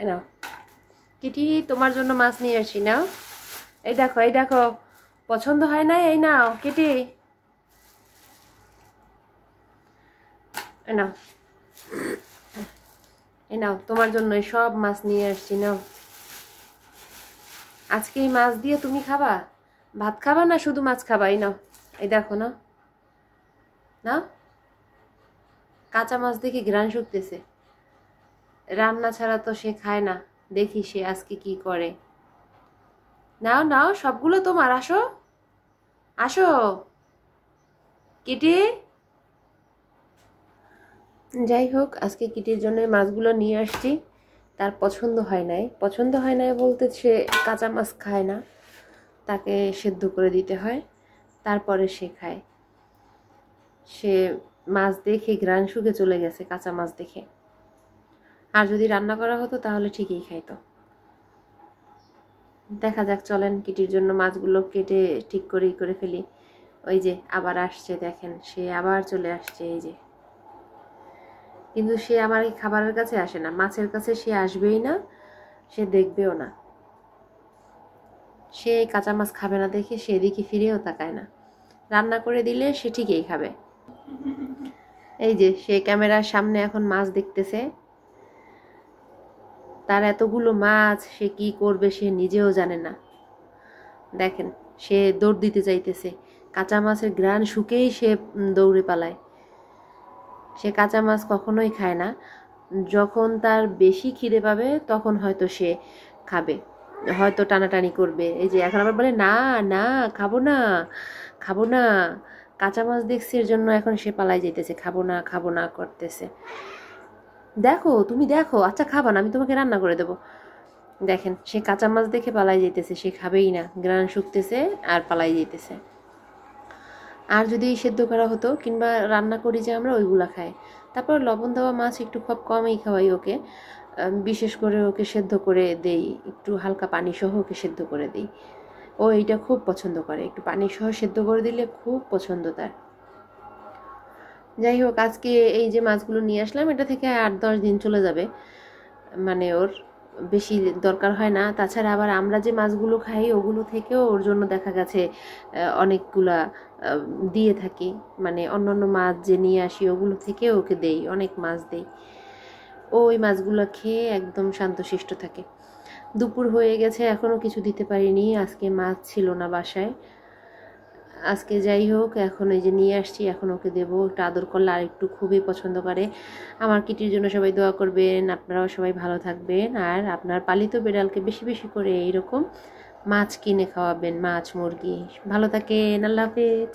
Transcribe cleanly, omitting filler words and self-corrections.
এই নাও কিটি, তোমার জন্য মাছ নিয়ে আসি। নাও, এই দেখো পছন্দ হয় না? এই নাও কিটি, এই নাও, এই নাও তোমার জন্য সব মাছ নিয়ে আসছি। নাও, আজকে এই মাছ দিয়ে তুমি খাবা? ভাত খাবা না শুধু মাছ খাবা? এই নাও, এই দেখো না, না কাঁচা মাছ দেখে ঘ্রাণ শুকতেছে। রান্না ছাড়া তো সে খায় না, দেখি সে আজকে কি করে। নাও নাও, সবগুলো তোমার। আসো আসো কিটি। যাই হোক, আজকে কিটির জন্য মাছগুলো নিয়ে আসছি। তার পছন্দ হয় নাই বলতে সে কাঁচা মাছ খায় না, তাকে সেদ্ধ করে দিতে হয়, তারপরে সে খায়। সে মাছ দেখে ঘ্রাণ শুকে চলে গেছে কাঁচা মাছ দেখে। আর যদি রান্না করা হতো তাহলে ঠিকই খাইতো। দেখা যাক, চলেন কিটির জন্য মাছগুলো কেটে ঠিক করে ফেলি। ওই যে আবার আসছে, দেখেন সে আবার চলে আসছে। এই যে, কিন্তু সে আমার এই খাবারের কাছে আসে না, মাছের কাছে সে আসবেই না, সে দেখবেও না। সে কাঁচা মাছ খাবে না দেখে সে এদিকে ফিরেও তাকায় না। রান্না করে দিলে সে ঠিকই খাবে। এই যে সে ক্যামেরার সামনে এখন মাছ দেখতেছে। তার এতগুলো মাছ সে কি করবে সে নিজেও জানে না। দেখেন সে দৌড় দিতে চাইতেছে, কাঁচা মাছের ঘ্রাণ শুকেই সে দৌড়ে পালায়। সে কাঁচা মাছ কখনোই খায় না। যখন তার বেশি খিদে পাবে তখন হয়তো সে খাবে, হয়তো টানাটানি করবে। এই যে এখন আবার বলে না না, খাবো না খাবো না, কাঁচা মাছ দেখছি এর জন্য এখন সে পালাই যেতেছে, খাবো না করতেছে। দেখো তুমি দেখো, আচ্ছা খাবা না, আমি তোমাকে রান্না করে দেবো। দেখেন সে কাঁচা মাছ দেখে পালাই যেতেছে, সে খাবেই না, ঘ্রাণ শুকতেছে আর পালাই যেতেছে। আর যদি সেদ্ধ করা হতো কিংবা রান্না করি যে আমরা, ওইগুলা খাই। তারপর লবণ দেওয়া মাছ একটু খুব কমই খাওয়াই ওকে, বিশেষ করে ওকে সেদ্ধ করে দেই, একটু হালকা পানি সহ ওকে সেদ্ধ করে দিই। ও এইটা খুব পছন্দ করে, একটু পানি সহ সেদ্ধ করে দিলে খুব পছন্দ তার। যাই হোক, আজকে এই যে মাছগুলো নিয়ে আসলাম, এটা থেকে 8-10 দিন চলে যাবে, মানে ওর বেশি দরকার হয় না। তাছাড়া আবার আমরা যে মাছগুলো খাই ওগুলো থেকেও ওর জন্য দেখা গেছে অনেকগুলা দিয়ে থাকি, মানে অন্যান্য মাছ যে নিয়ে আসি ওগুলো থেকেও ওকে দেই, অনেক মাছ দেই। ওই মাছগুলো খেয়ে একদম শান্তশিষ্ট থাকে। দুপুর হয়ে গেছে, এখনও কিছু দিতে পারিনি, আজকে মাছ ছিল না বাসায়। আজকে যাই হোক, এখন এই যে নিয়ে আসছি, এখন ওকে দেবো, একটু আদর করলে আর একটু খুবই পছন্দ করে। আমার কিটির জন্য সবাই দোয়া করবেন, আপনারাও সবাই ভালো থাকবেন। আর আপনার পালিত বিড়ালকে বেশি বেশি করে এইরকম মাছ কিনে খাওয়াবেন, মাছ মুরগি। ভালো থাকেন, আল্লাহ হাফেজ।